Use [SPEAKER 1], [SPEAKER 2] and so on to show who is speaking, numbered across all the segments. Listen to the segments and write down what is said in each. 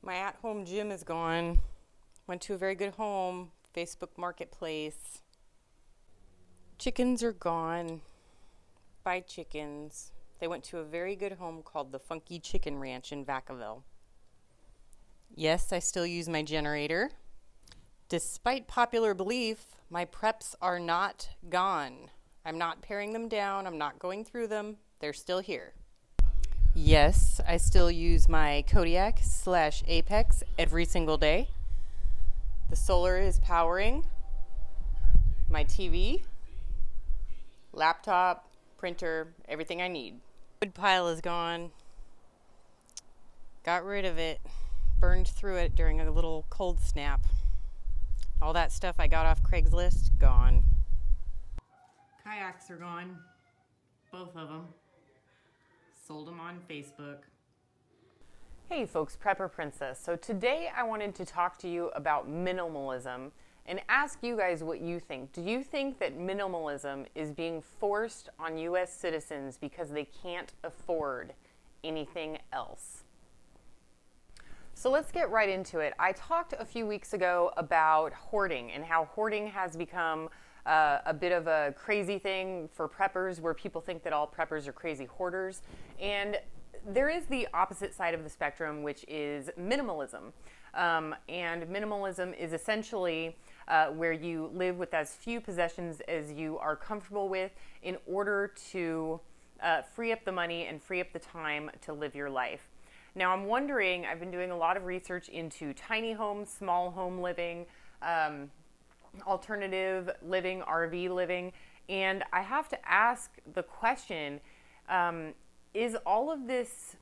[SPEAKER 1] My at-home gym is gone. Went to a very good home, Facebook Marketplace. Chickens are gone. Buy chickens. They went to a very good home called the Funky Chicken Ranch in Vacaville. Yes, I still use my generator. Despite popular belief, my preps are not gone. I'm not paring them down. I'm not going through them. They're still here. Yes, I still use my Kodiak/Apex every single day. The solar is powering my TV, laptop, printer, everything I need. Wood pile is gone. Got rid of it. Burned through it during a little cold snap. All that stuff I got off Craigslist, gone. Kayaks are gone. Both of them. Sold them on Facebook. Hey folks, Prepper Princess. So today I wanted to talk to you about minimalism and ask you guys what you think. Do you think that minimalism is being forced on US citizens because they can't afford anything else? So let's get right into it. I talked a few weeks ago about hoarding and how hoarding has become a bit of a crazy thing for preppers, where people think that all preppers are crazy hoarders. And there is the opposite side of the spectrum, which is minimalism. And minimalism is essentially where you live with as few possessions as you are comfortable with in order to free up the money and free up the time to live your life. Now I'm wondering, I've been doing a lot of research into tiny homes, small home living, alternative living, RV living, and I have to ask the question, is all of this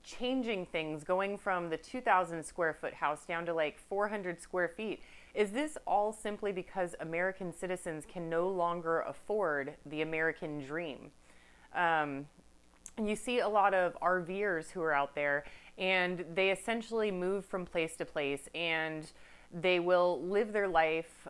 [SPEAKER 1] changing things, going from the 2,000 square foot house down to like 400 square feet? Is this all simply because American citizens can no longer afford the American dream? You see a lot of RVers who are out there, and they essentially move from place to place, and they will live their life,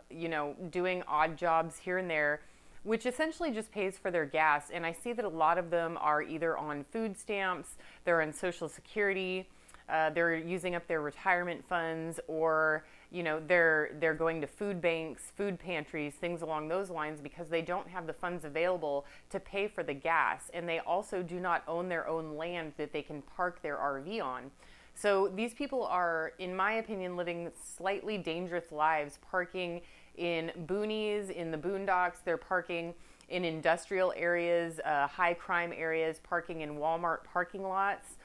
[SPEAKER 1] doing odd jobs here and there, which essentially just pays for their gas. And I see that a lot of them are either on food stamps, they're on Social Security, they're using up their retirement funds, or they're going to food banks, food pantries, things along those lines, because they don't have the funds available to pay for the gas. And they also do not own their own land that they can park their RV on. So these people are, in my opinion, living slightly dangerous lives, parking in boonies, in the boondocks. They're parking in industrial areas, high crime areas, parking in Walmart parking lots.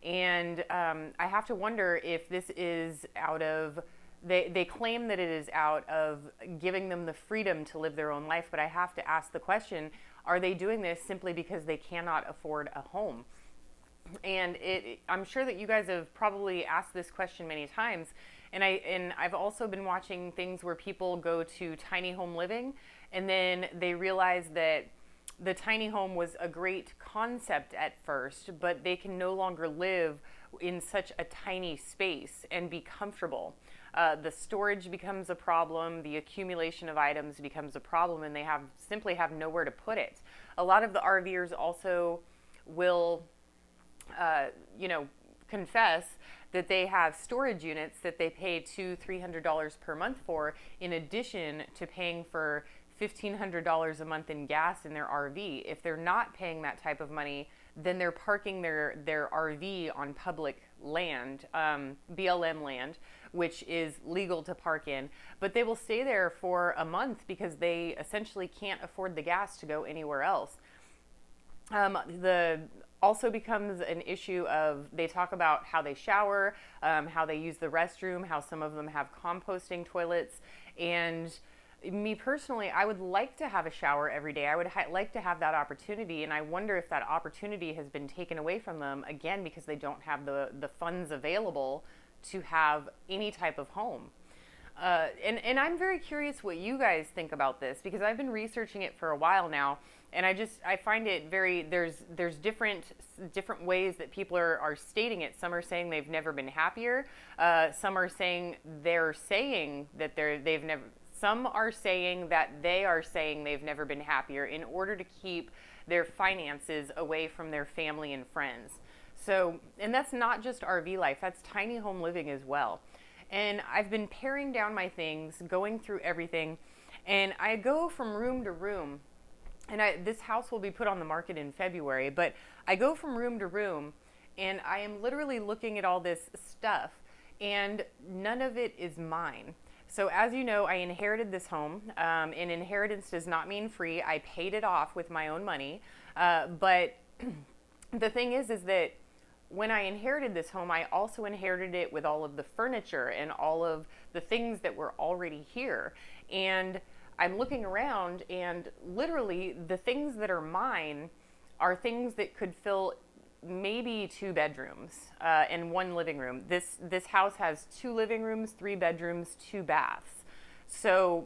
[SPEAKER 1] And I have to wonder if this is out of, they claim that it is out of giving them the freedom to live their own life, but I have to ask the question, are they doing this simply because they cannot afford a home? And I'm sure that you guys have probably asked this question many times. And I've also been watching things where people go to tiny home living, and then they realize that the tiny home was a great concept at first, but they can no longer live in such a tiny space and be comfortable. The storage becomes a problem, the accumulation of items becomes a problem, and they simply have nowhere to put it. A lot of the RVers also will confess that they have storage units that they pay $200-300 per month for, in addition to paying for $1,500 a month in gas in their RV. If they're not paying that type of money, then they're parking their RV on public land, BLM land, which is legal to park in, but they will stay there for a month because they essentially can't afford the gas to go anywhere else. Also becomes an issue of, they talk about how they shower, how they use the restroom, how some of them have composting toilets. And me personally, I would like to have a shower every day. I would like to have that opportunity, and I wonder if that opportunity has been taken away from them, again, because they don't have the funds available to have any type of home. And I'm very curious what you guys think about this, because I've been researching it for a while now, and I find it very, there's different ways that people are stating it. Some are saying they've never been happier. Some are saying they've never. Some are saying that they are saying they've never been happier in order to keep their finances away from their family and friends. So, and that's not just RV life, that's tiny home living as well. And I've been paring down my things, going through everything, and I go from room to room. And this house will be put on the market in February, but I go from room to room and I am literally looking at all this stuff, and none of it is mine. So, as you know, I inherited this home, and inheritance does not mean free. I paid it off with my own money. But the thing is that when I inherited this home, I also inherited it with all of the furniture and all of the things that were already here. And I'm looking around, and literally the things that are mine are things that could fill maybe 2 bedrooms and 1 living room. This house has 2 living rooms, 3 bedrooms, 2 baths. So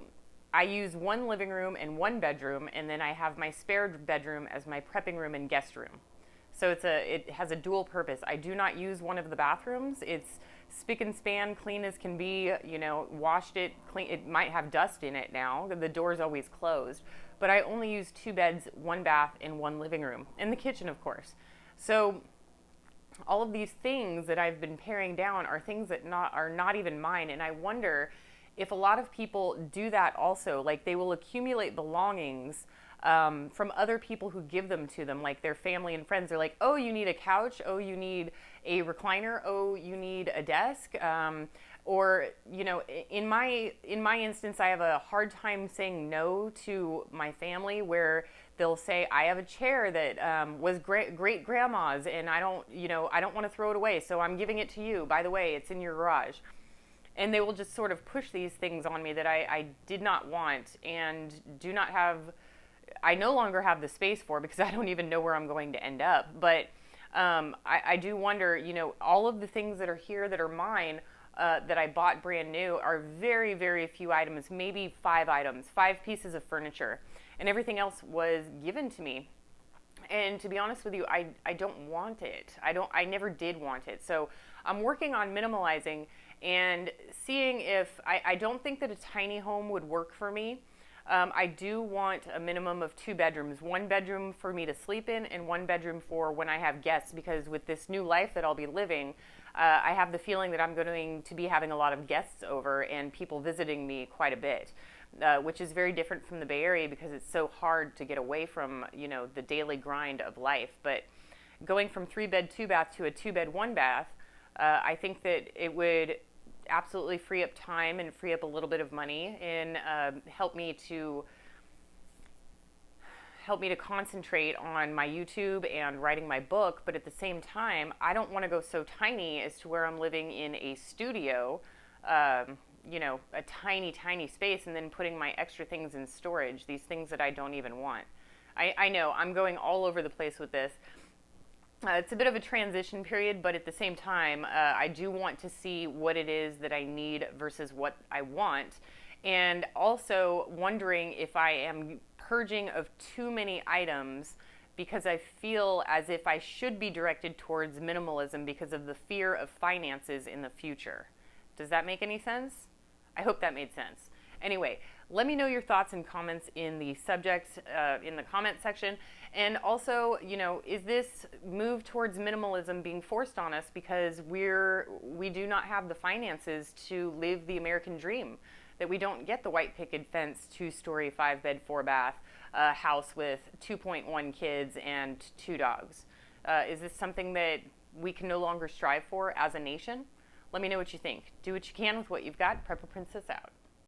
[SPEAKER 1] I use 1 living room and 1 bedroom, and then I have my spare bedroom as my prepping room and guest room. So it has a dual purpose. I do not use one of the bathrooms. It's spick and span, clean as can be. You know, washed it, clean. It might have dust in it now. The door's always closed. But I only use 2 beds, 1 bath, and 1 living room, and the kitchen, of course. So all of these things that I've been paring down are things that are not even mine. And I wonder if a lot of people do that also. Like, they will accumulate belongings from other people who give them to them, like their family and friends. They're like, oh, you need a couch. Oh, you need a recliner. Oh, you need a desk. Or, you know, in my instance, I have a hard time saying no to my family, where they'll say, I have a chair that was great grandma's, and I don't want to throw it away, so I'm giving it to you. By the way, it's in your garage. And they will just sort of push these things on me that I did not want and do not have. I no longer have the space for, because I don't even know where I'm going to end up. But I do wonder, you know, all of the things that are here that are mine, that I bought brand new, are very, very few items, maybe 5 items, 5 pieces of furniture, and everything else was given to me. And to be honest with you, I don't want it. I never did want it. So I'm working on minimalizing and seeing if, I don't think that a tiny home would work for me. I do want a minimum of 2 bedrooms, 1 bedroom for me to sleep in and 1 bedroom for when I have guests, because with this new life that I'll be living, I have the feeling that I'm going to be having a lot of guests over and people visiting me quite a bit, which is very different from the Bay Area, because it's so hard to get away from, you know, the daily grind of life. But going from 3 bed, 2 bath to a 2 bed, 1 bath, I think that it would absolutely free up time and free up a little bit of money, and help me to concentrate on my YouTube and writing my book. But at the same time, I don't want to go so tiny as to where I'm living in a studio, you know, a tiny space, and then putting my extra things in storage, these things that I don't even want. I know I'm going all over the place with this. It's a bit of a transition period, but at the same time, I do want to see what it is that I need versus what I want. And also wondering if I am purging of too many items, because I feel as if I should be directed towards minimalism because of the fear of finances in the future. Does that make any sense? I hope that made sense. Anyway, let me know your thoughts and comments in the subject, in the comment section. And also, you know, is this move towards minimalism being forced on us because we do not have the finances to live the American dream? That we don't get the white picket fence, 2-story, 5 bed, 4 bath house with 2.1 kids and 2 dogs? Is this something that we can no longer strive for as a nation? Let me know what you think. Do what you can with what you've got. Prepper Princess out.